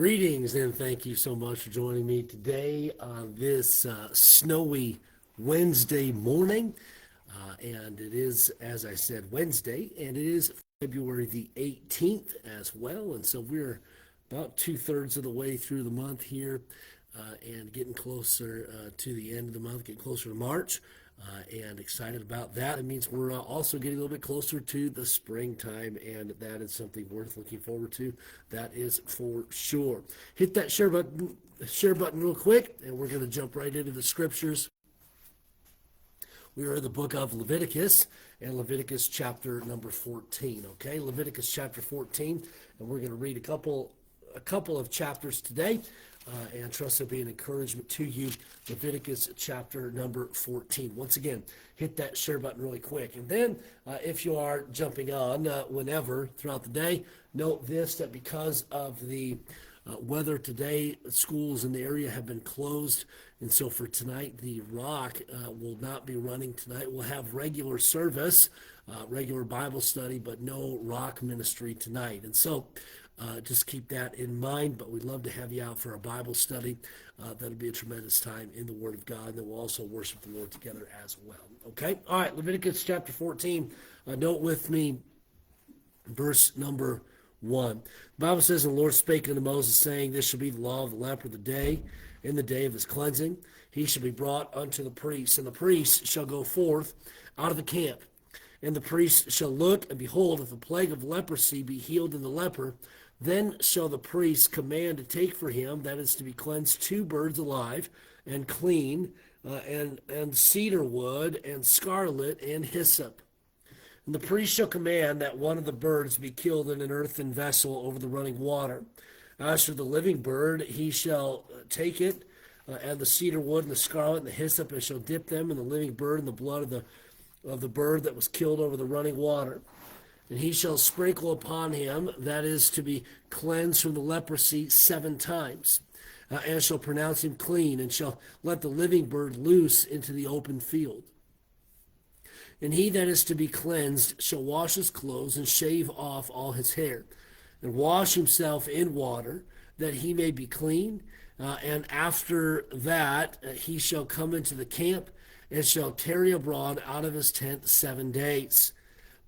Greetings and thank you so much for joining me today on this snowy Wednesday morning. And it is, as I said, Wednesday, and it is February the 18th as well. And so we're about two-thirds of the way through the month here and getting closer to the end of the month, getting closer to March. And excited about that. It means we're also getting a little bit closer to the springtime, and that is something worth looking forward to. That is for sure. Hit that share button real quick, and we're going to jump right into the scriptures. We are in the book of Leviticus, and Leviticus chapter number 14. Okay, Leviticus chapter 14, and we're going to read a couple of chapters today. And trust it'll be an encouragement to you. Leviticus chapter number 14. Once again, hit that share button really quick. And then if you are jumping on whenever throughout the day, note this, that because of the weather today, schools in the area have been closed. And so for tonight, the Rock will not be running tonight. We'll have regular service, regular Bible study, but no Rock ministry tonight. And so just keep that in mind, but we'd love to have you out for a Bible study. That'll be a tremendous time in the Word of God, and then we'll also worship the Lord together as well. Okay? All right, Leviticus chapter 14. Note with me verse number 1. The Bible says, "And the Lord spake unto Moses, saying, This shall be the law of the leper the day, in the day of his cleansing. He shall be brought unto the priest, and the priest shall go forth out of the camp. And the priest shall look, and behold, if the plague of leprosy be healed in the leper, then shall the priest command to take for him, that is to be cleansed, 2 birds alive and clean, and cedar wood, and scarlet, and hyssop. And the priest shall command that one of the birds be killed in an earthen vessel over the running water. As for the living bird, he shall take it, and the cedar wood, and the scarlet, and the hyssop, and shall dip them in the living bird in the blood of the bird that was killed over the running water. And he shall sprinkle upon him, that is to be cleansed from the leprosy, 7 times, and shall pronounce him clean, and shall let the living bird loose into the open field. And he that is to be cleansed shall wash his clothes, and shave off all his hair, and wash himself in water, that he may be clean. And after that he shall come into the camp, and shall tarry abroad out of his tent 7 days.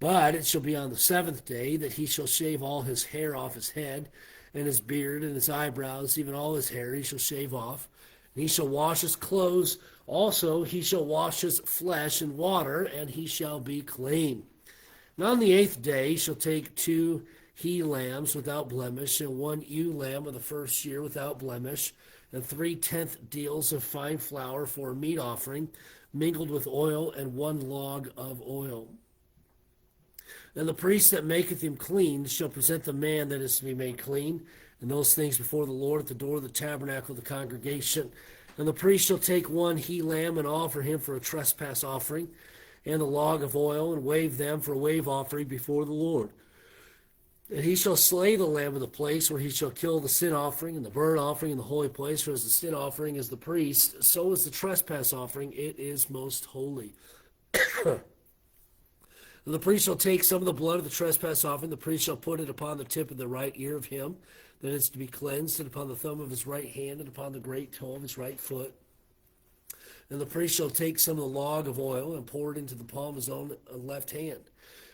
But it shall be on the 7th day that he shall shave all his hair off his head, and his beard, and his eyebrows, even all his hair he shall shave off. And he shall wash his clothes. Also he shall wash his flesh in water, and he shall be clean. And on the 8th day he shall take 2 he-lambs without blemish, and 1 ewe lamb of the first year without blemish, and 3 tenth deals of fine flour for a meat offering, mingled with oil, and 1 log of oil. And the priest that maketh him clean shall present the man that is to be made clean, and those things before the Lord at the door of the tabernacle of the congregation. And the priest shall take 1 he-lamb and offer him for a trespass offering, and a log of oil, and wave them for a wave offering before the Lord. And he shall slay the lamb of the place where he shall kill the sin offering and the burnt offering in the holy place. For as the sin offering is the priest, so is the trespass offering. It is most holy. And the priest shall take some of the blood of the trespass offering. The priest shall put it upon the tip of the right ear of him that is to be cleansed, and upon the thumb of his right hand, and upon the great toe of his right foot. And the priest shall take some of the log of oil and pour it into the palm of his own left hand.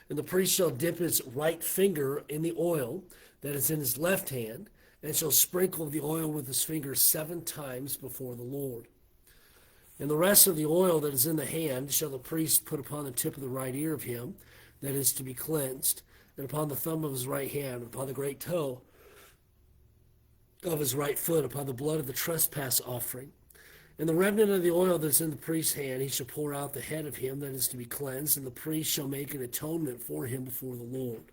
And the priest shall dip his right finger in the oil that is in his left hand, and shall sprinkle the oil with his finger 7 times before the Lord. And the rest of the oil that is in the hand shall the priest put upon the tip of the right ear of him that is to be cleansed, and upon the thumb of his right hand, and upon the great toe of his right foot, upon the blood of the trespass offering. And the remnant of the oil that is in the priest's hand he shall pour out the head of him that is to be cleansed, and the priest shall make an atonement for him before the Lord.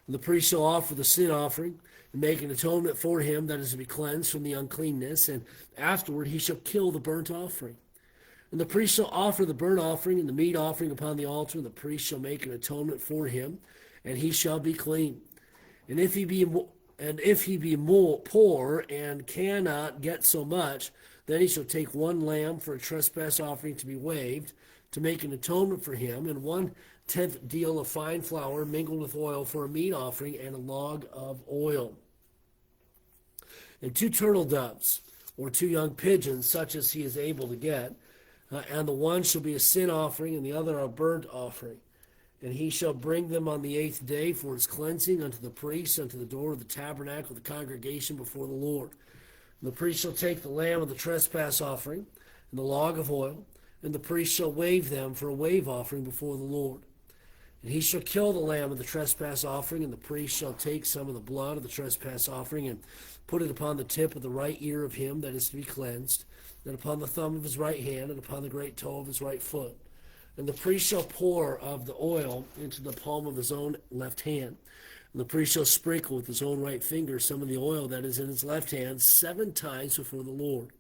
And the priest shall offer the sin offering, and make an atonement for him that is to be cleansed from the uncleanness, and afterward he shall kill the burnt offering. And the priest shall offer the burnt offering and the meat offering upon the altar, and the priest shall make an atonement for him, and he shall be clean. And if he be poor and cannot get so much, then he shall take 1 lamb for a trespass offering to be waved, to make an atonement for him, and 1/10 deal of fine flour mingled with oil for a meat offering, and a log of oil. and 2 turtle doves, or 2 young pigeons, such as he is able to get. And the one shall be a sin offering, and the other a burnt offering. And he shall bring them on the 8th day for his cleansing unto the priest, unto the door of the tabernacle of the congregation before the Lord. And the priest shall take the lamb of the trespass offering, and the log of oil, and the priest shall wave them for a wave offering before the Lord. And he shall kill the lamb of the trespass offering, and the priest shall take some of the blood of the trespass offering, and put it upon the tip of the right ear of him that is to be cleansed, and upon the thumb of his right hand, and upon the great toe of his right foot. And the priest shall pour of the oil into the palm of his own left hand. And the priest shall sprinkle with his own right finger some of the oil that is in his left hand 7 times before the Lord.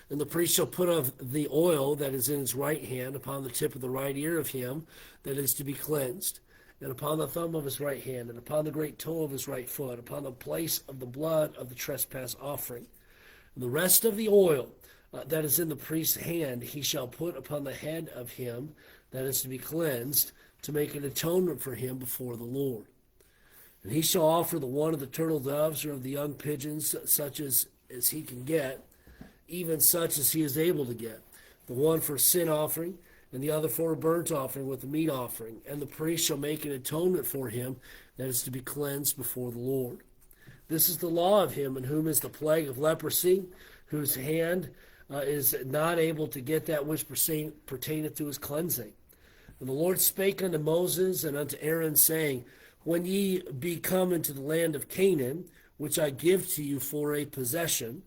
And the priest shall put of the oil that is in his right hand upon the tip of the right ear of him that is to be cleansed, and upon the thumb of his right hand, and upon the great toe of his right foot, upon the place of the blood of the trespass offering. And the rest of the oil that is in the priest's hand he shall put upon the head of him that is to be cleansed, to make an atonement for him before the Lord. And he shall offer the one of the turtle doves or of the young pigeons, such as he can get, even such as he is able to get, the one for sin offering, and the other for a burnt offering with the meat offering. And the priest shall make an atonement for him that is to be cleansed before the Lord. This is the law of him in whom is the plague of leprosy, whose hand is not able to get that which pertaineth to his cleansing. And the Lord spake unto Moses and unto Aaron, saying, When ye be come into the land of Canaan, which I give to you for a possession,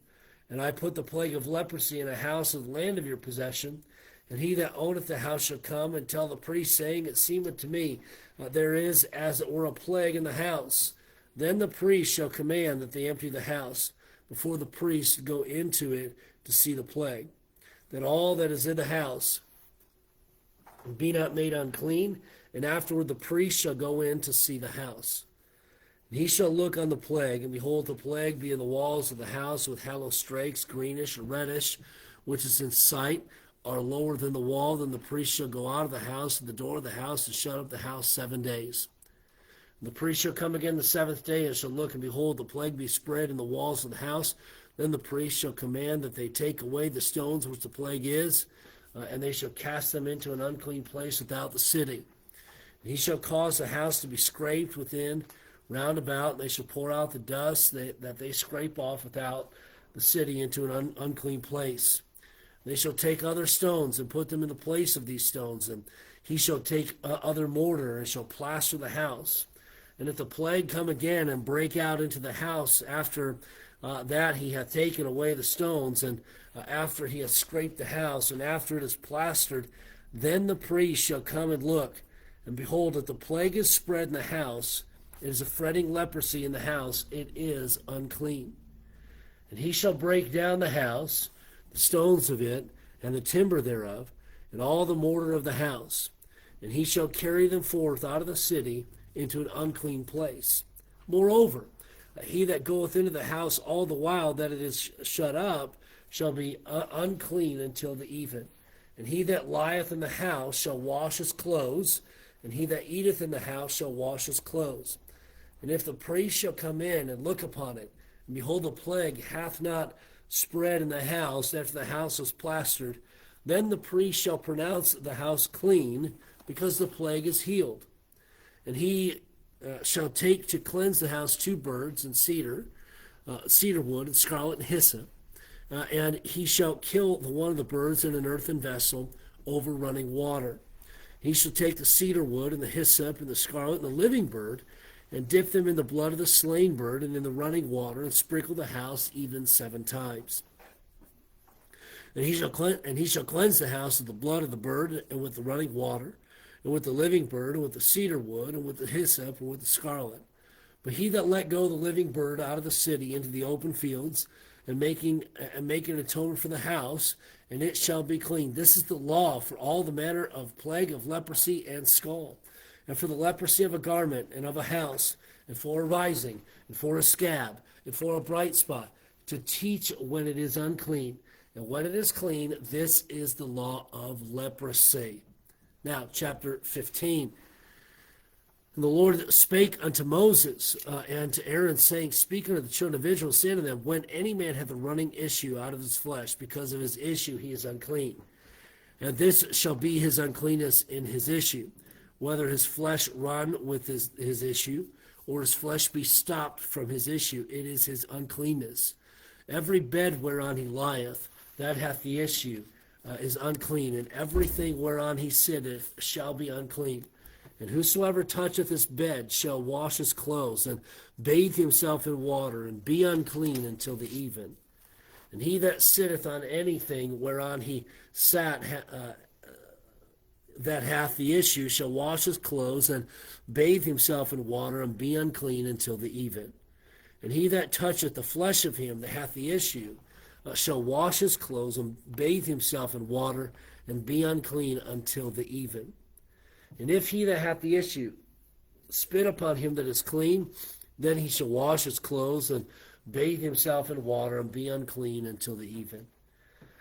and I put the plague of leprosy in a house of the land of your possession, and he that owneth the house shall come and tell the priest, saying, It seemeth to me there is as it were a plague in the house. Then the priest shall command that they empty the house, before the priest go into it to see the plague, that all that is in the house be not made unclean, and afterward the priest shall go in to see the house. And he shall look on the plague, and behold, the plague be in the walls of the house with hollow strakes, greenish or reddish, which is in sight, are lower than the wall. Then the priest shall go out of the house, and the door of the house, and shut up the house 7 days. And the priest shall come again the 7th day, and shall look, and behold, the plague be spread in the walls of the house. Then the priest shall command that they take away the stones which the plague is, and they shall cast them into an unclean place without the city. And he shall cause the house to be scraped within round about, and they shall pour out the dust that they scrape off without the city into an unclean place. They shall take other stones and put them in the place of these stones, and he shall take other mortar and shall plaster the house. And if the plague come again and break out into the house after that he hath taken away the stones, and after he hath scraped the house, and after it is plastered, then the priest shall come and look, and behold, if the plague is spread in the house, it is a fretting leprosy in the house, it is unclean. And he shall break down the house, the stones of it, and the timber thereof, and all the mortar of the house, and he shall carry them forth out of the city into an unclean place. Moreover, he that goeth into the house all the while that it is shut up shall be unclean until the even. And he that lieth in the house shall wash his clothes, and he that eateth in the house shall wash his clothes. And if the priest shall come in and look upon it, and behold, the plague hath not spread in the house after the house was plastered, then the priest shall pronounce the house clean, because the plague is healed. And he shall take to cleanse the house 2 birds and cedar wood, and scarlet and hyssop. And he shall kill the one of the birds in an earthen vessel over running water. He shall take the cedar wood and the hyssop and the scarlet and the living bird, and dip them in the blood of the slain bird and in the running water, and sprinkle the house even 7 times. And he shall cleanse the house with the blood of the bird, and with the running water, and with the living bird, and with the cedar wood, and with the hyssop, and with the scarlet. But he that let go the living bird out of the city into the open fields, and making an atonement for the house, and it shall be clean. This is the law for all the manner of plague of leprosy and scald, and for the leprosy of a garment and of a house, and for a rising, and for a scab, and for a bright spot, to teach when it is unclean. And when it is clean, this is the law of leprosy. Now, chapter 15. And the Lord spake unto Moses and to Aaron, saying, Speak unto the children of Israel, saying to them, When any man hath a running issue out of his flesh, because of his issue he is unclean. And this shall be his uncleanness in his issue, whether his flesh run with his issue, or his flesh be stopped from his issue, it is his uncleanness. Every bed whereon he lieth, that hath the issue, is unclean, and everything whereon he sitteth shall be unclean. And whosoever toucheth his bed shall wash his clothes, and bathe himself in water, and be unclean until the even. And he that sitteth on anything whereon he sat, that hath the issue, shall wash his clothes, and bathe himself in water, and be unclean until the even. And he that toucheth the flesh of him that hath the issue shall wash his clothes, and bathe himself in water, and be unclean until the even. And if he that hath the issue spit upon him that is clean, then he shall wash his clothes, and bathe himself in water, and be unclean until the even.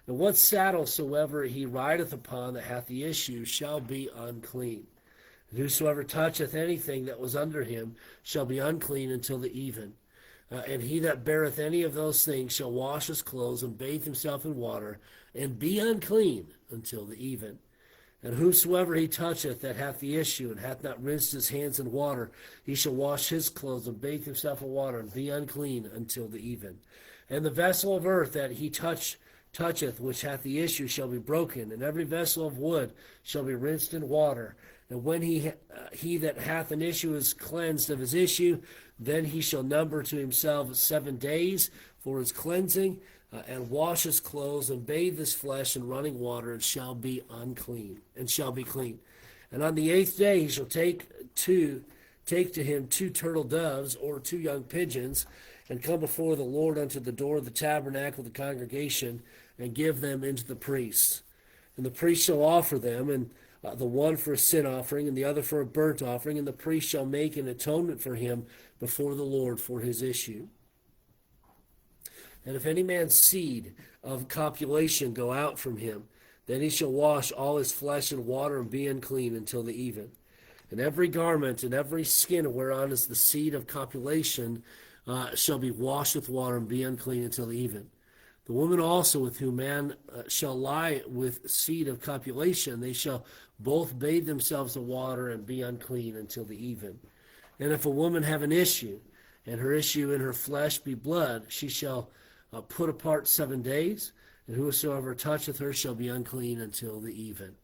And what saddle soever he rideth upon that hath the issue shall be unclean. And whosoever toucheth anything that was under him shall be unclean until the even. And he that beareth any of those things shall wash his clothes, and bathe himself in water, and be unclean until the even. And whosoever he toucheth that hath the issue, and hath not rinsed his hands in water, he shall wash his clothes, and bathe himself in water, and be unclean until the even. And the vessel of earth that he toucheth, which hath the issue, shall be broken, and every vessel of wood shall be rinsed in water. And when he that hath an issue is cleansed of his issue, then he shall number to himself 7 days for his cleansing, and wash his clothes, and bathe his flesh in running water, and shall be unclean, and shall be clean. And on the 8th day he shall take to him 2 turtle doves, or 2 young pigeons, and come before the Lord unto the door of the tabernacle of the congregation, and give them into the priests. And the priest shall offer them, and the one for a sin offering, and the other for a burnt offering, and the priest shall make an atonement for him before the Lord for his issue. And if any man's seed of copulation go out from him, then he shall wash all his flesh in water, and be unclean until the even. And every garment and every skin whereon is the seed of copulation shall be washed with water, and be unclean until the even. The woman also with whom man shall lie with seed of copulation, they shall both bathe themselves in water, and be unclean until the even. And if a woman have an issue, and her issue in her flesh be blood, she shall put apart 7 days, and whosoever toucheth her shall be unclean until the even.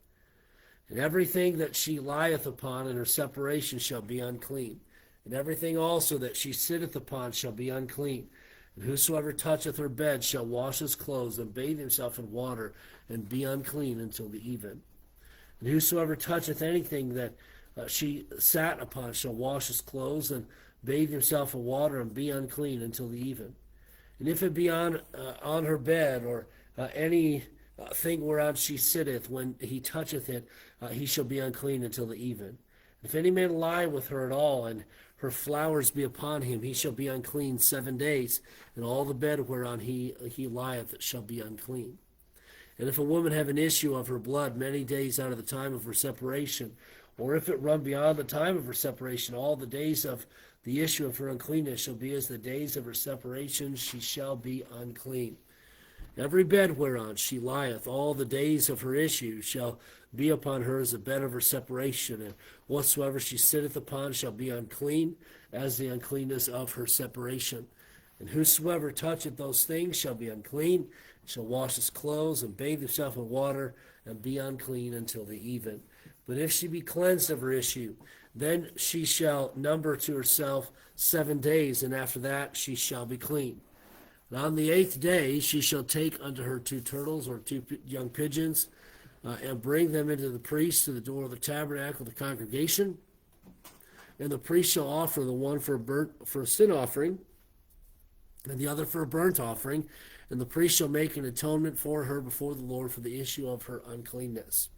And everything that she lieth upon in her separation shall be unclean, and everything also that she sitteth upon shall be unclean. And whosoever toucheth her bed shall wash his clothes, and bathe himself in water, and be unclean until the even. And whosoever toucheth anything that she sat upon shall wash his clothes, and bathe himself in water, and be unclean until the even. And if it be on her bed, or any thing whereon she sitteth, when he toucheth it, he shall be unclean until the even. If any man lie with her at all, and her flowers be upon him, he shall be unclean 7 days, and all the bed whereon he lieth shall be unclean. And if a woman have an issue of her blood many days out of the time of her separation, or if it run beyond the time of her separation, all the days of the issue of her uncleanness shall be as the days of her separation, she shall be unclean. Every bed whereon she lieth, all the days of her issue shall be upon her as the bed of her separation, and whatsoever she sitteth upon shall be unclean, as the uncleanness of her separation. And whosoever toucheth those things shall be unclean, shall wash his clothes, and bathe himself in water, and be unclean until the even. But if she be cleansed of her issue, then she shall number to herself 7 days, and after that she shall be clean. And on the 8th day she shall take unto her 2 turtles, or 2 young pigeons, and bring them into the priest to the door of the tabernacle of the congregation. And the priest shall offer the one for a sin offering, and the other for a burnt offering. And the priest shall make an atonement for her before the Lord for the issue of her uncleanness.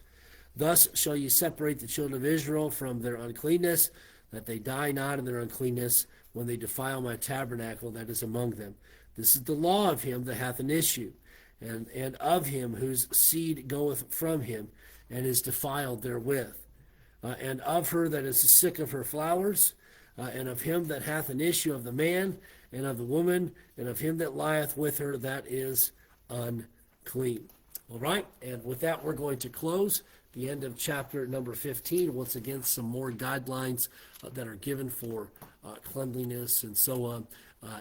Thus shall ye separate the children of Israel from their uncleanness, that they die not in their uncleanness when they defile my tabernacle that is among them. This is the law of him that hath an issue, and of him whose seed goeth from him, and is defiled therewith. and of her that is sick of her flowers, and of him that hath an issue of the man, and of the woman, and of him that lieth with her that is unclean. All right, and with that, we're going to close the end of chapter number 15. Once again, some more guidelines that are given for cleanliness and so on.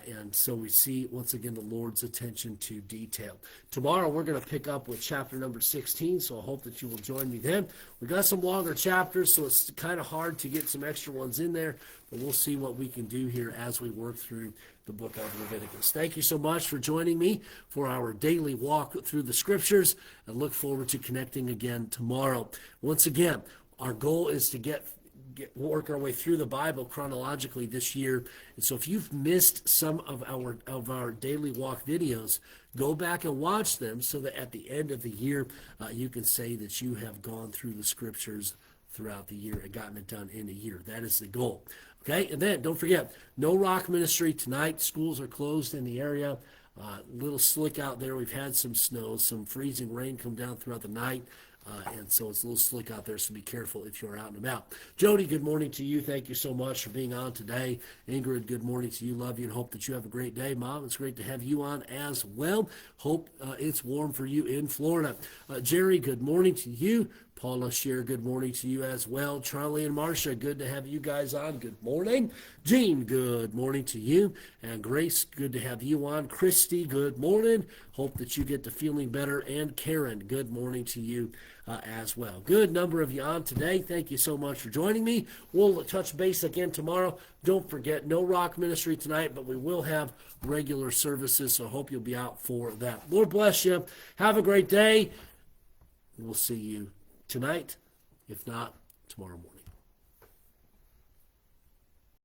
And so we see, once again, the Lord's attention to detail. Tomorrow, we're going to pick up with chapter number 16, so I hope that you will join me then. We got some longer chapters, so it's kind of hard to get some extra ones in there, but we'll see what we can do here as we work through the book of Leviticus. Thank you so much for joining me for our daily walk through the scriptures. I look forward to connecting again tomorrow. Once again, our goal is to work our way through the Bible chronologically this year. And so if you've missed some of our daily walk videos, go back and watch them so that at the end of the year, you can say that you have gone through the scriptures throughout the year and gotten it done in a year. That is the goal. Okay, and then don't forget, no rock ministry tonight. Schools are closed in the area. Little slick out there. We've had some snow, some freezing rain come down throughout the night. And so it's a little slick out there, so be careful if you're out and about. Jody, good morning to you. Thank you so much for being on today. Ingrid, good morning to you. Love you and hope that you have a great day. Mom, it's great to have you on as well. Hope it's warm for you in Florida. Jerry, good morning to you. Paula Shear, good morning to you as well. Charlie and Marcia, good to have you guys on. Good morning. Jean, good morning to you. And Grace, good to have you on. Christy, good morning. Hope that you get to feeling better. And Karen, good morning to you as well. Good number of you on today. Thank you so much for joining me. We'll touch base again tomorrow. Don't forget, no rock ministry tonight, but we will have regular services, so I hope you'll be out for that. Lord bless you. Have a great day. We'll see you tonight, if not tomorrow morning.